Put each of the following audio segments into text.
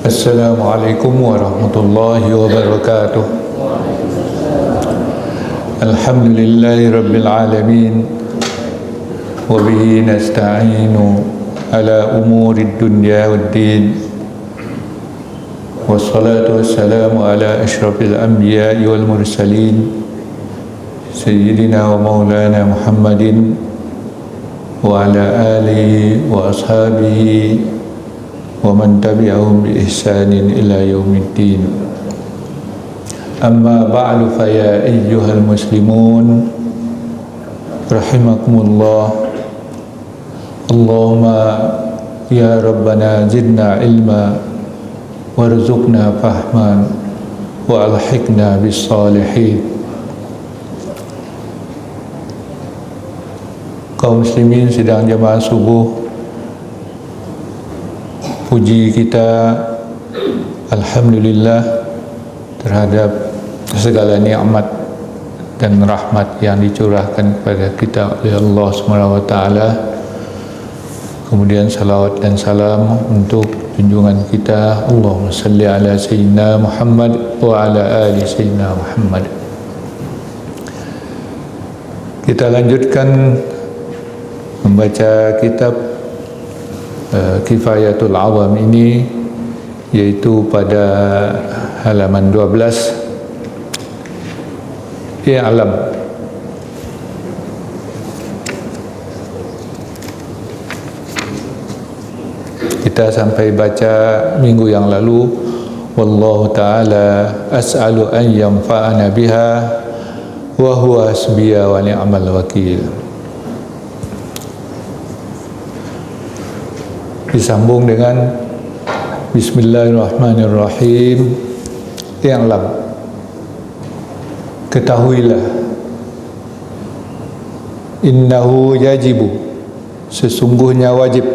Assalamualaikum warahmatullahi wabarakatuh. Alhamdulillahi rabbil alamin. Wa bihi nasta'inu ala umurid dunya waddin. Wassalatu wassalamu ala ashrafil anbiya'i wal mursalin Sayyidina wa maulana Muhammadin wa ala alihi wa ashabihi wa man tabi'ahum bi ihsanin ila yaumiddin. Amma ba'du, fa ya ayyuhal muslimun rahimakumullah. Allahumma ya rabbana zidna ilma warzuqna fahman wa alhiqna bis salihin. Kaum muslimin sidang jamaah subuh, puji kita alhamdulillah terhadap segala nikmat dan rahmat yang dicurahkan kepada kita oleh Allah SWT. Kemudian salawat dan salam untuk junjungan kita, Allahumma salli ala Sayyidina Muhammad wa ala ali Sayyidina Muhammad. Kita lanjutkan membaca kitab Kifayatul Awam ini, yaitu pada halaman 12. I'lam, kita sampai baca minggu yang lalu, wallahu ta'ala as'alu an yanfa'ana biha wa huwa hasbiya wa ni'mal wakil. Disambung dengan Bismillahirrahmanirrahim. I'lam, ketahuilah, innahu yajibu, sesungguhnya wajib,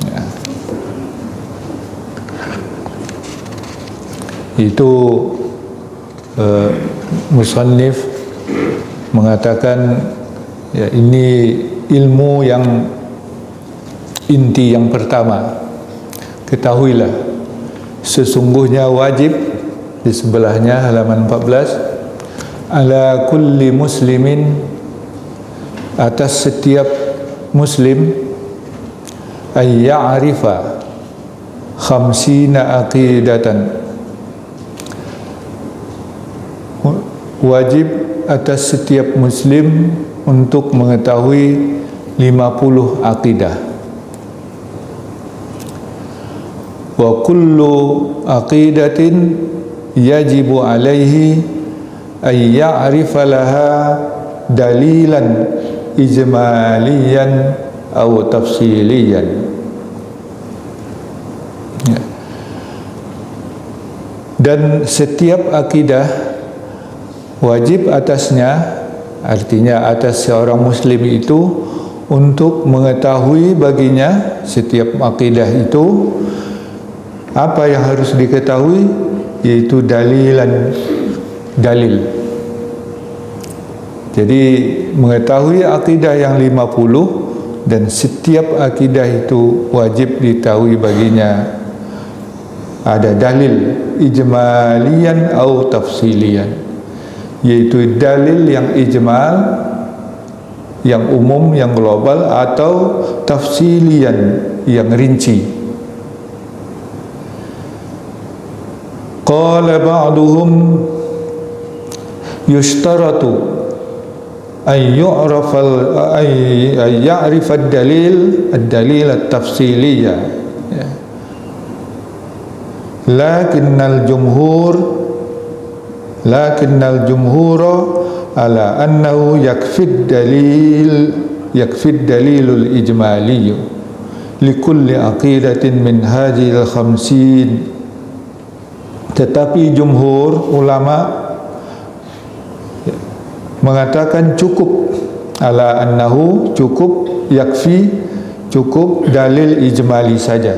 ya. Itu musannif mengatakan, ya, ini ilmu yang inti yang pertama. Ketahuilah, sesungguhnya wajib, di sebelahnya halaman 14, ala kulli muslimin, atas setiap muslim, ay ya'rifa khamsina aqidatan, wajib atas setiap muslim untuk mengetahui 50 akidah. Wa kullu aqidatin yajibu alaihi ay ya'rifa laha dalilan ijmaliyan atau tafsiliyan. Ya. Dan setiap akidah wajib atasnya, artinya atas seorang muslim itu, untuk mengetahui baginya setiap akidah itu apa yang harus diketahui, yaitu dalil. Jadi mengetahui akidah yang 50, dan setiap akidah itu wajib diketahui baginya ada dalil ijmaliyan atau tafsiliyan, yaitu dalil yang ijmal, yang umum, yang global, atau tafsilian, yang rinci. Qala ba'duhum yushtaratu ay ya'rifa ad-dalil at-tafsiliyya, lakinnal jumhur ala annahu yakfi ad-dalilul ijmaliyyu likulli aqidatin min hadhil khamsin. Tetapi jumhur ulama mengatakan cukup, ala annahu, cukup, yakfi, cukup dalil ijmali saja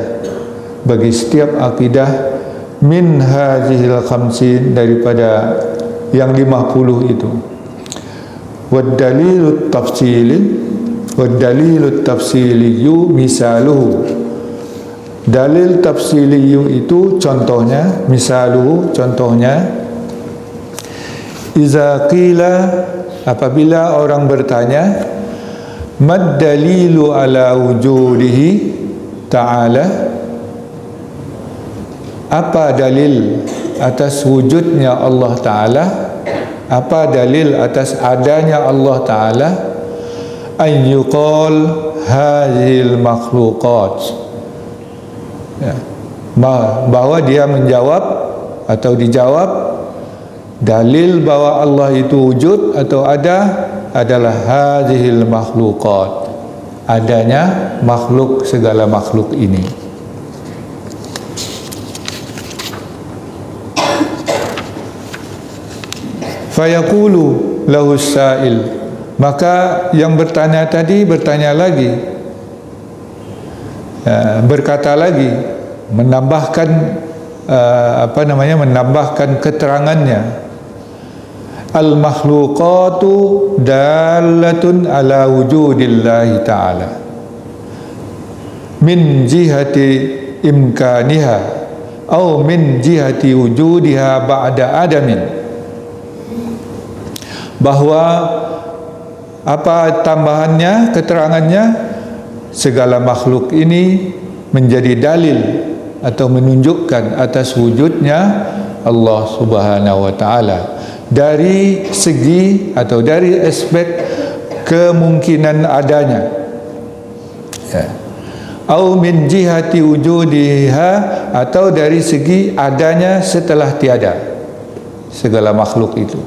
bagi setiap akidah, min hadhil khamsin, daripada yang 50 itu. Wad dalilut tafsili misaluhu, Dalil tafsiliyu itu contohnya, contohnya, iza qila, apabila orang bertanya, mad dalilu ala wujudihi ta'ala, apa dalil atas wujudnya Allah Ta'ala, apa dalil atas adanya Allah Ta'ala, ayyuqal hadhil makhluqat, ya, bahwa dia menjawab atau dijawab dalil bahwa Allah itu wujud atau ada adalah hadhil makhluqat, adanya makhluk, segala makhluk ini. Fayaqulu lahu sa'il, maka yang bertanya tadi bertanya lagi, berkata lagi, menambahkan menambahkan keterangannya, al makhluqatu dalatun ala wujudillahi ta'ala min jihati imkaniha atau min jihati wujudiha ba'da adamin, bahwa apa tambahannya, keterangannya, segala makhluk ini menjadi dalil atau menunjukkan atas wujudnya Allah Subhanahu wa Ta'ala dari segi atau dari aspek kemungkinan adanya, ya. Au min jihati wujudiha, atau dari segi adanya setelah tiada segala makhluk itu.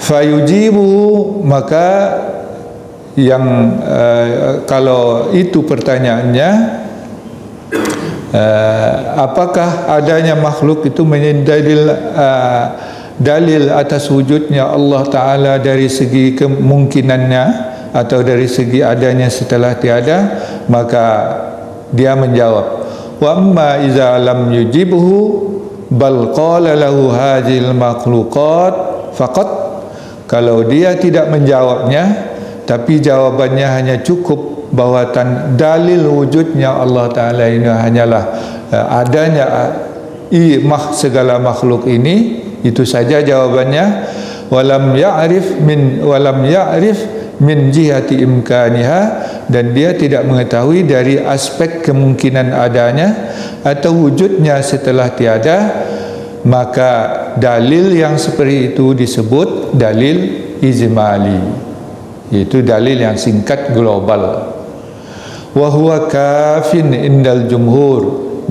Fayujibu, maka yang kalau itu pertanyaannya, apakah adanya makhluk itu menjadi dalil atas wujudnya Allah Ta'ala dari segi kemungkinannya atau dari segi adanya setelah tiada, maka dia menjawab, wa amma iza lam yujibuhu bal qala lahu hadhil makhluqat faqat, kalau dia tidak menjawabnya tapi jawabannya hanya cukup bahwa dalil wujudnya Allah Ta'ala ini hanyalah adanya segala makhluk ini, itu saja jawabannya. Walam ya'rif min jihati imkaniha, dan dia tidak mengetahui dari aspek kemungkinan adanya atau wujudnya setelah tiada, maka dalil yang seperti itu disebut dalil ijmali, yaitu dalil yang singkat global. Wa huwa kafin indal jumhur,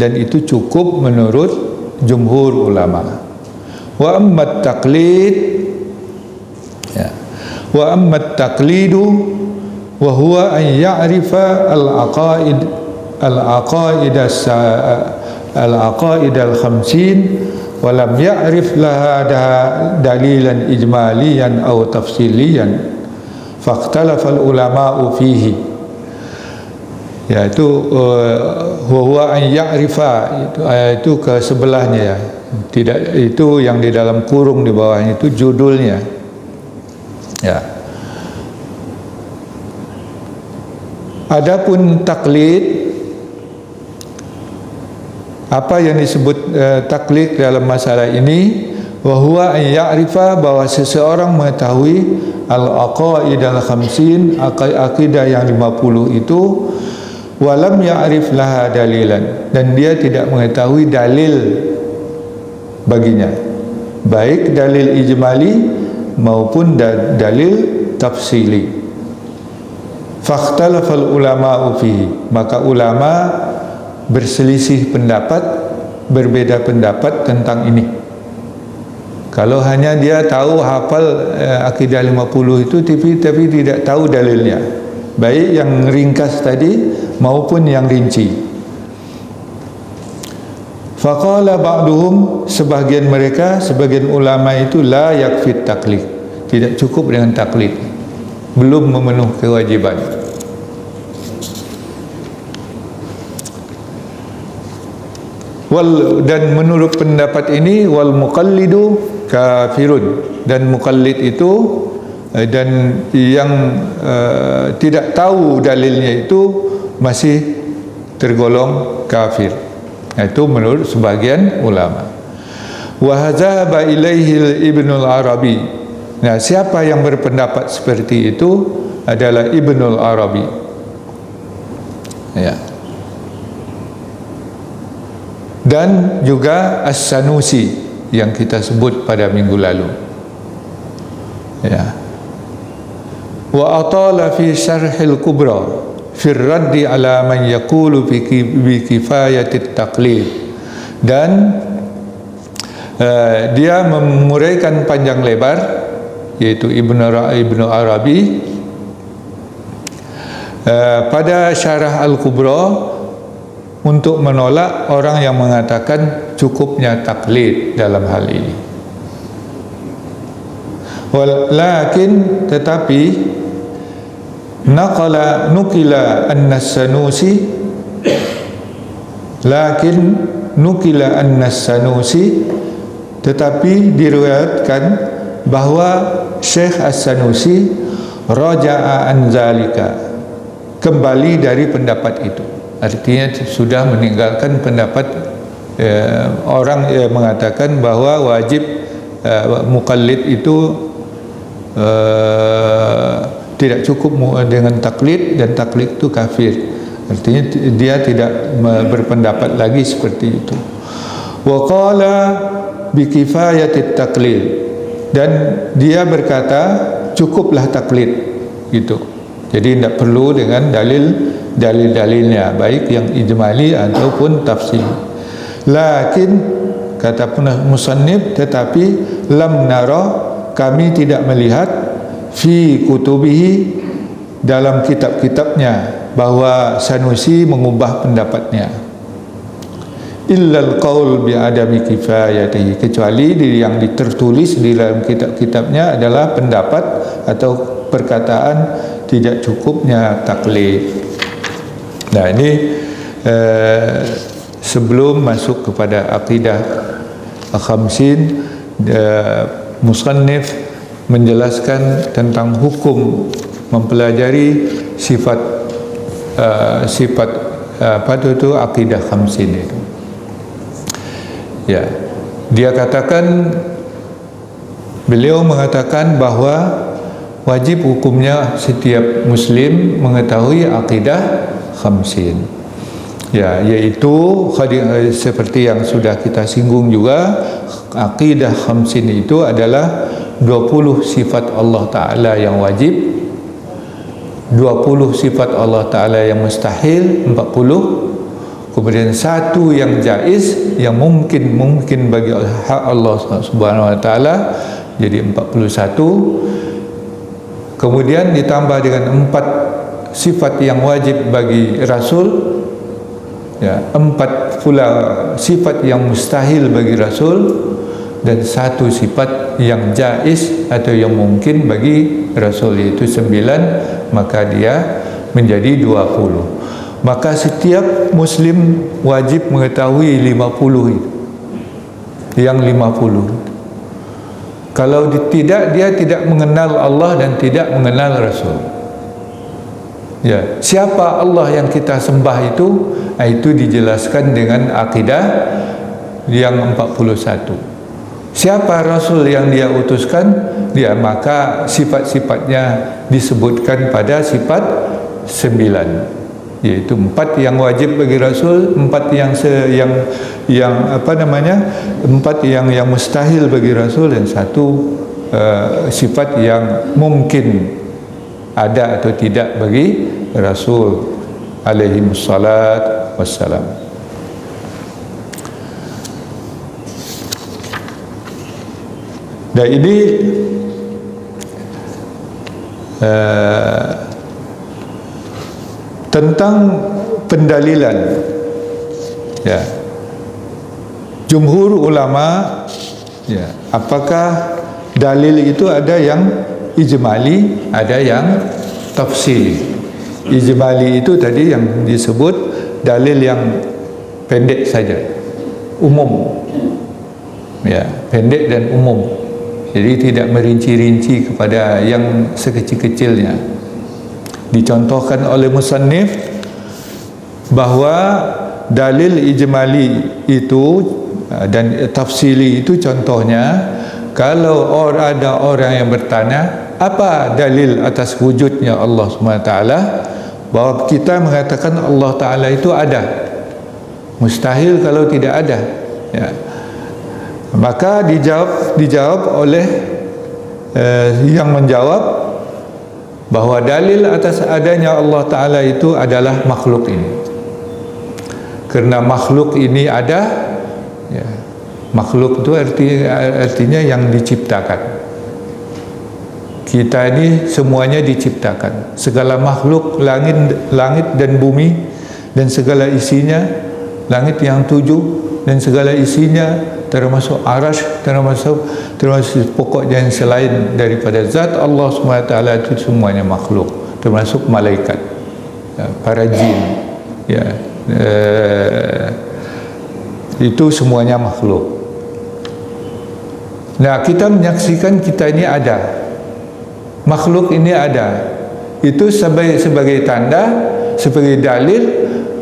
dan itu cukup menurut jumhur ulama. Wa amma taqlid, ya, wa amma taqlidu wa huwa an ya'rifa al-aqaid al-khamsin wa lam ya'rif laha dalilan ijmaliyan aw tafsiliyan fakhtalafa al-ulama'u fihi, yaitu huwa an ya'rifa, itu ke sebelahnya, ya, tidak, itu yang di dalam kurung di bawahnya itu judulnya, ya. Adapun taklid, apa yang disebut taklid dalam masalah ini, wa huwa an ya'rifa, bahwa seseorang mengetahui al-aqaid al-khamsin, akidah yang 50 itu, walam ya'rif laha dalilan, dan dia tidak mengetahui dalil baginya, baik dalil ijmali maupun dalil tafsili. Fakhtalafal ulama'u fihi, maka ulama berselisih pendapat, berbeda pendapat tentang ini. Kalau hanya dia tahu hafal akidah 50 itu tapi tidak tahu dalilnya, baik yang ringkas tadi maupun yang rinci. Faqala ba'duhum, sebagian mereka, sebagian ulama itu, la yakfit taklid, tidak cukup dengan taklid, belum memenuhi kewajiban. Dan menurut pendapat ini, wal muqallidu kafirun, dan muqallid itu dan yang tidak tahu dalilnya itu masih tergolong kafir. Itu menurut sebagian ulama. Wa hadzaba ilaihi Ibnul Arabi. Nah, siapa yang berpendapat seperti itu adalah Ibnul Arabi. Ya. Dan juga As-Sanusi yang kita sebut pada minggu lalu. Ya. Wa atala fi syarhil kubra fi raddi ala man yaqulu bi kifayatit taqlid. Dan dia menguraikan panjang lebar, yaitu Ibnu Arabi pada Syarah Al-Kubra untuk menolak orang yang mengatakan cukupnya taklid dalam hal ini. Walakin tetapi nukila an-Sanusi, lakin nukila an-Sanusi, tetapi diriwayatkan bahwa Syekh As-Sanusi raja'a an zalika, kembali dari pendapat itu. Artinya sudah meninggalkan pendapat orang yang mengatakan bahwa wajib mukallid itu tidak cukup dengan taklid, dan taklid itu kafir. Artinya dia tidak berpendapat lagi seperti itu. Wa qala bi kifayatit taklid, dan dia berkata cukuplah taklid gitu. Jadi tidak perlu dengan dalil-dalilnya, baik yang ijmali ataupun tafsir. Lakin kata musannif, tetapi lam nara, kami tidak melihat fi kutubihi, dalam kitab-kitabnya, bahwa Sanusi mengubah pendapatnya, illal qaul bi adami kifayatihi, kecuali yang tertulis di dalam kitab-kitabnya adalah pendapat atau perkataan tidak cukupnya taklid. Nah, ini sebelum masuk kepada akidah khamsin, musannif menjelaskan tentang hukum mempelajari sifat apa itu akidah khamsin itu. Ya, dia katakan, beliau mengatakan bahwa wajib hukumnya setiap muslim mengetahui akidah khamsin. Ya, yaitu seperti yang sudah kita singgung juga, akidah khamsin itu adalah 20 sifat Allah Ta'ala yang wajib, 20 sifat Allah Ta'ala yang mustahil, 40, kemudian satu yang jaiz, yang mungkin bagi hak Allah Subhanahu Wa Ta'ala, jadi 41. Kemudian ditambah dengan 4 sifat yang wajib bagi Rasul, ya, 4 pula sifat yang mustahil bagi Rasul, dan 1 sifat yang jaiz atau yang mungkin bagi Rasul, yaitu 9, maka dia menjadi 20. Maka setiap muslim wajib mengetahui 50 itu, yang 50. Kalau tidak, dia tidak mengenal Allah dan tidak mengenal Rasul. Ya, siapa Allah yang kita sembah itu dijelaskan dengan akidah yang 41. Siapa Rasul yang dia utuskan, dia maka sifat-sifatnya disebutkan pada sifat 9, yaitu 4 yang wajib bagi Rasul, 4 yang apa namanya, 4 yang mustahil bagi Rasul, dan 1 sifat yang mungkin ada atau tidak bagi Rasul alaihi wassalat wassalam. Dan ini tentang pendalilan, ya, jumhur ulama, ya, apakah dalil itu ada yang ijmali, ada yang tafsili. Ijmali itu tadi yang disebut dalil yang pendek saja, umum, ya, pendek dan umum. Jadi tidak merinci-rinci kepada yang sekecil-kecilnya. Dicontohkan oleh musannif bahawa dalil ijmali itu dan tafsili itu, contohnya kalau ada orang yang bertanya apa dalil atas wujudnya Allah SWT, bahawa kita mengatakan Allah Ta'ala itu ada, mustahil kalau tidak ada, ya. Maka dijawab oleh yang menjawab bahawa dalil atas adanya Allah Ta'ala itu adalah makhluk ini. Kerana makhluk ini ada, ya, makhluk itu artinya yang diciptakan. Kita ini semuanya diciptakan, segala makhluk, langit dan bumi dan segala isinya, langit yang 7 dan segala isinya, termasuk arasy, termasuk pokoknya yang selain daripada zat Allah SWT, itu semuanya makhluk, termasuk malaikat, para jin, ya, itu semuanya makhluk. Nah, kita menyaksikan kita ini ada, makhluk ini ada, itu sebagai tanda, sebagai dalil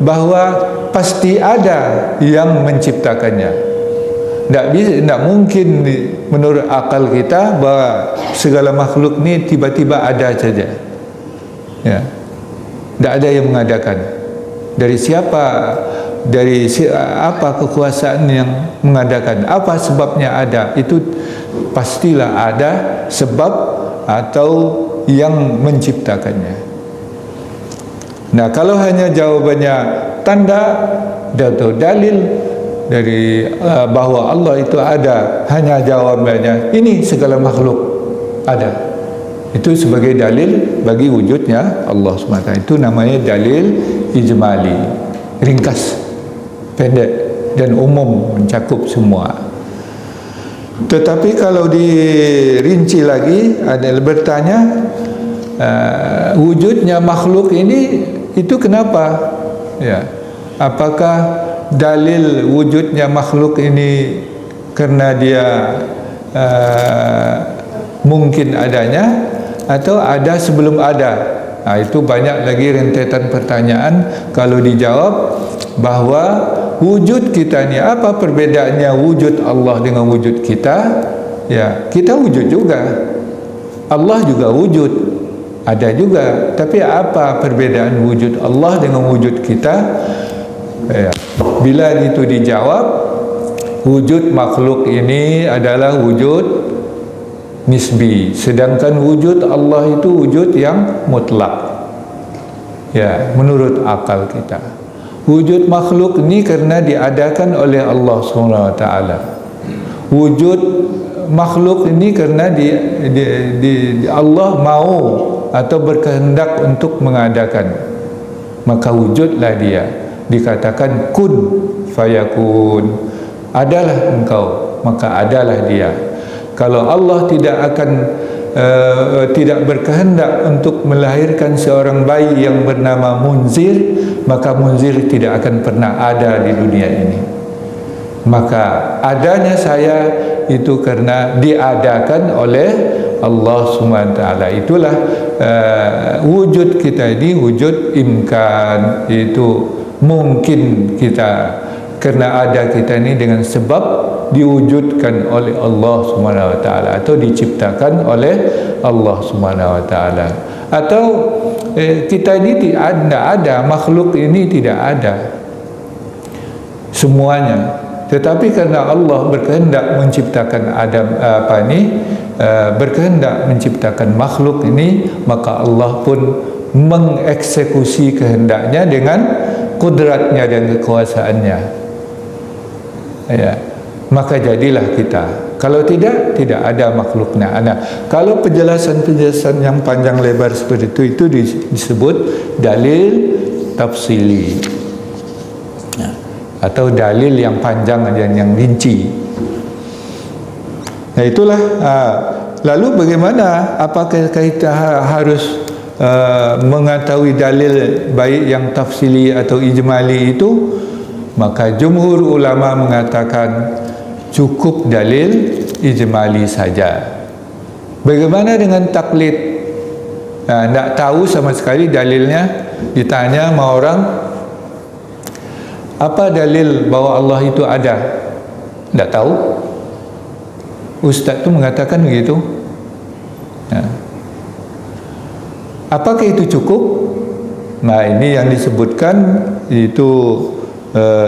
bahawa pasti ada yang menciptakannya. Tak mungkin menurut akal kita bahawa segala makhluk ni tiba-tiba ada saja, ya. Tak ada yang mengadakan. Dari siapa, dari apa kekuasaan yang mengadakan, apa sebabnya ada, itu pastilah ada sebab atau yang menciptakannya. Nah, kalau hanya jawabannya tanda atau dalil dari bahawa Allah itu ada, hanya jawabannya ini segala makhluk ada, itu sebagai dalil bagi wujudnya Allah SWT. Itu namanya dalil ijmali, ringkas, pendek dan umum, mencakup semua. Tetapi kalau dirinci lagi, ada bertanya wujudnya makhluk ini itu kenapa, ya, apakah dalil wujudnya makhluk ini kerana dia mungkin adanya atau ada sebelum ada? Itu banyak lagi rentetan pertanyaan. Kalau dijawab bahawa wujud kita ni, apa perbedaannya wujud Allah dengan wujud kita? Ya, kita wujud juga, Allah juga wujud, ada juga. Tapi apa perbedaan wujud Allah dengan wujud kita? Ya, bila itu dijawab, wujud makhluk ini adalah wujud nisbi, sedangkan wujud Allah itu wujud yang mutlak, ya, menurut akal kita. Wujud makhluk ini kerana diadakan oleh Allah SWT. Wujud makhluk ini kerana Allah mau atau berkehendak untuk mengadakan, maka wujudlah dia. Dikatakan kun fayakun, adalah engkau, maka adalah dia. Kalau Allah tidak berkehendak untuk melahirkan seorang bayi yang bernama Munzir, maka Munzir tidak akan pernah ada di dunia ini. Maka adanya saya itu karena diadakan oleh Allah SWT. Itulah wujud kita ini wujud imkan, itu mungkin kita, kerana ada kita ini dengan sebab diwujudkan oleh Allah SWT atau diciptakan oleh Allah SWT. Atau kita ini tidak ada, makhluk ini tidak ada semuanya, tetapi kerana Allah berkehendak menciptakan berkehendak menciptakan makhluk ini, maka Allah pun mengeksekusi kehendaknya dengan kudratnya dan kekuasaannya, ya. Maka jadilah kita. Kalau tidak ada makhluknya. Nah, kalau penjelasan-penjelasan yang panjang lebar seperti itu disebut dalil tafsili, ya, atau dalil yang panjang dan yang rinci. Nah, itulah. Lalu bagaimana? Apakah kita harus mengetahui dalil baik yang tafsili atau ijmali itu? Maka jumhur ulama mengatakan cukup dalil ijmali saja. Bagaimana dengan taklid? Tak tahu sama sekali dalilnya, ditanya sama orang, Apa dalil bahawa Allah itu ada? Tak tahu. Ustaz tu mengatakan begitu. Apakah itu cukup? Nah, ini yang disebutkan itu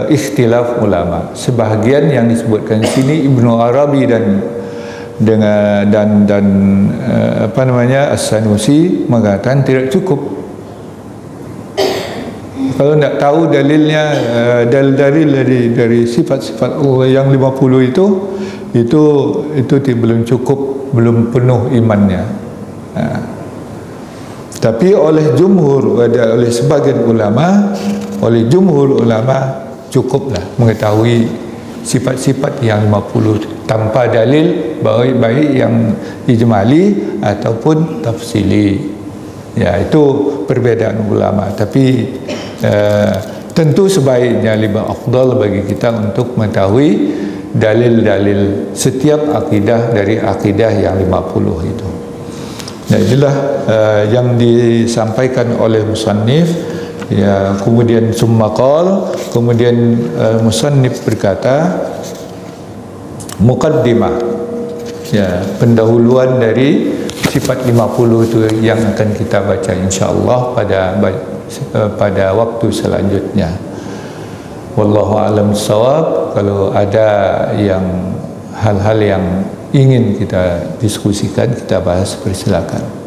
ikhtilaf ulama. Sebahagian yang disebutkan di sini Ibnu Arabi dan As-Sanusi mengatakan tidak cukup. Kalau nak tahu dalilnya, dalil dari sifat-sifat Allah yang 50 itu belum cukup, belum penuh imannya. Tapi oleh sebagian ulama, cukuplah mengetahui sifat-sifat yang 50 tanpa dalil, baik yang ijmali ataupun tafsili. Ya, itu perbezaan ulama. Tapi tentu sebaiknya lebih afdal bagi kita untuk mengetahui dalil-dalil setiap akidah dari akidah yang 50 itu. Nah, inilah yang disampaikan oleh musannif. Ya, kemudian summa qal, kemudian musannif berkata muqaddimah, ya, pendahuluan dari sifat 50 itu yang akan kita baca insyaallah pada waktu selanjutnya. Wallahu a'lam bissawab. Kalau ada hal-hal yang ingin kita diskusikan, kita bahas, persilakan.